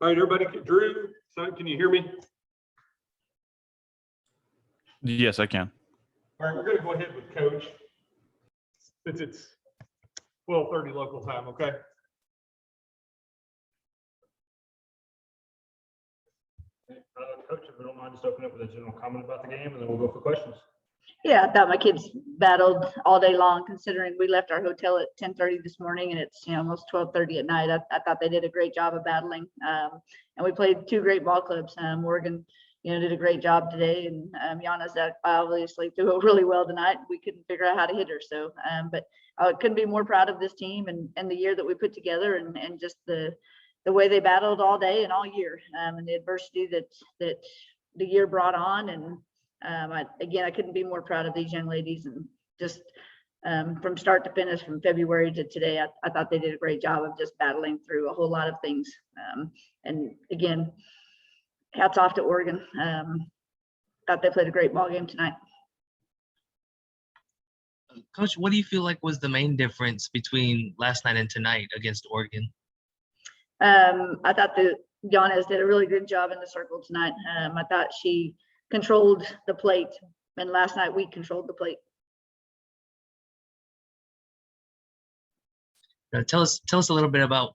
All right, everybody. Drew, son, can you hear me? Yes, I can. All right, we're going to go ahead with Coach since it's 12:30 local time, okay? Coach, if you don't mind, just open up with a general comment about the game, and then we'll go for questions. Yeah, I thought my kids battled all day long, considering we left our hotel at 10:30 this morning and it's almost 12:30 at night. I thought they did a great job of battling, and we played two great ball clubs. Oregon, did a great job today, and Gianna's that obviously threw it really well tonight. We couldn't figure out how to hit her, so but I couldn't be more proud of this team and the year that we put together, and just the way they battled all day and all year, and the adversity that the year brought on. And I couldn't be more proud of these young ladies, and just from start to finish, from February to today, I thought they did a great job of just battling through a whole lot of things. And again, hats off to Oregon. Thought they played a great ball game tonight. Coach, what do you feel like was the main difference between last night and tonight against Oregon? I thought that Giannis did a really good job in the circle tonight. I thought she controlled the plate, and last night we controlled the plate. Tell us a little bit about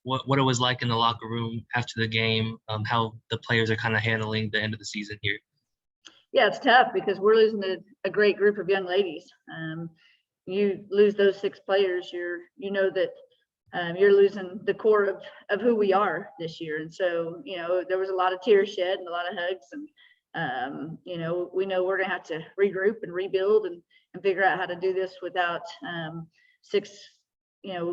what it was like in the locker room after the game, how the players are kind of handling the end of the season here. Yeah, it's tough because we're losing a great group of young ladies. You lose those 6 players, you know that you're losing the core of who we are this year. And so, there was a lot of tears shed and a lot of hugs, and we know we're gonna have to regroup and rebuild and figure out how to do this without 6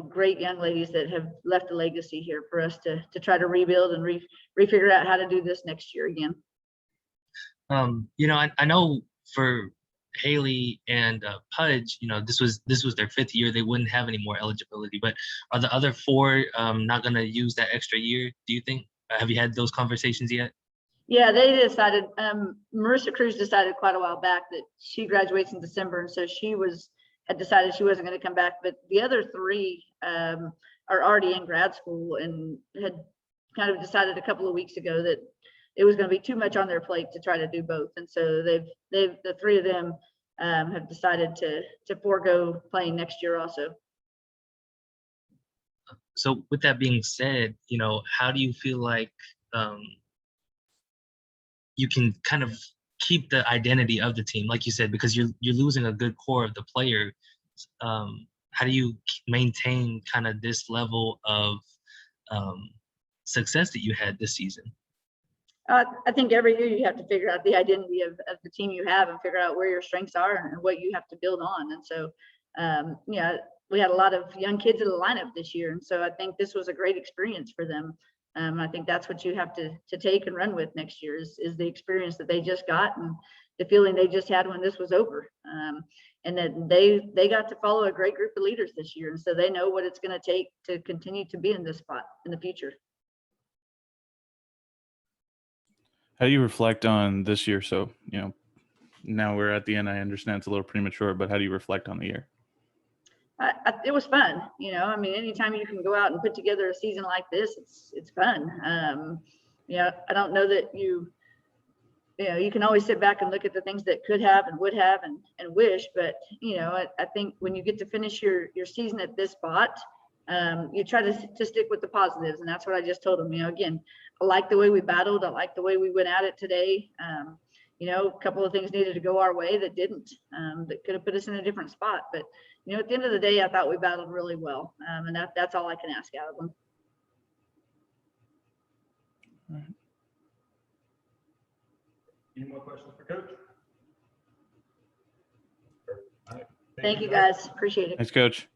great young ladies that have left a legacy here for us to try to rebuild and refigure out how to do this next year again. I know for Haley and Pudge, this was their 5th year. They wouldn't have any more eligibility, but are the other 4 not going to use that extra year, do you think? Have you had those conversations yet? Yeah, they decided, Marissa Cruz decided quite a while back that she graduates in December, and so she had decided she wasn't going to come back, but the other 3 are already in grad school and had kind of decided a couple of weeks ago that it was going to be too much on their plate to try to do both. And so the 3 of them have decided to forego playing next year also. So with that being said, how do you feel like you can kind of keep the identity of the team, like you said, because you're losing a good core of the players? How do you maintain kind of this level of success that you had this season? I think every year you have to figure out the identity of the team you have and figure out where your strengths are and what you have to build on. And so, we had a lot of young kids in the lineup this year. And so I think this was a great experience for them. I think that's what you have to take and run with next year is the experience that they just got and the feeling they just had when this was over. And that they got to follow a great group of leaders this year. And so they know what it's going to take to continue to be in this spot in the future. How do you reflect on this year? So, now we're at the end. I understand it's a little premature, but how do you reflect on the year? It was fun. Anytime you can go out and put together a season like this, it's fun. I don't know that you can always sit back and look at the things that could have and would have and wish, but I think when you get to finish your season at this spot, you try to stick with the positives, and that's what I just told them. Again, I like the way we battled. I like the way we went at it today. A couple of things needed to go our way that didn't, that could have put us in a different spot. But at the end of the day, I thought we battled really well, and that's all I can ask out of them. All right. Any more questions for Coach? All right. Thank you guys. Appreciate it. Thanks, Coach.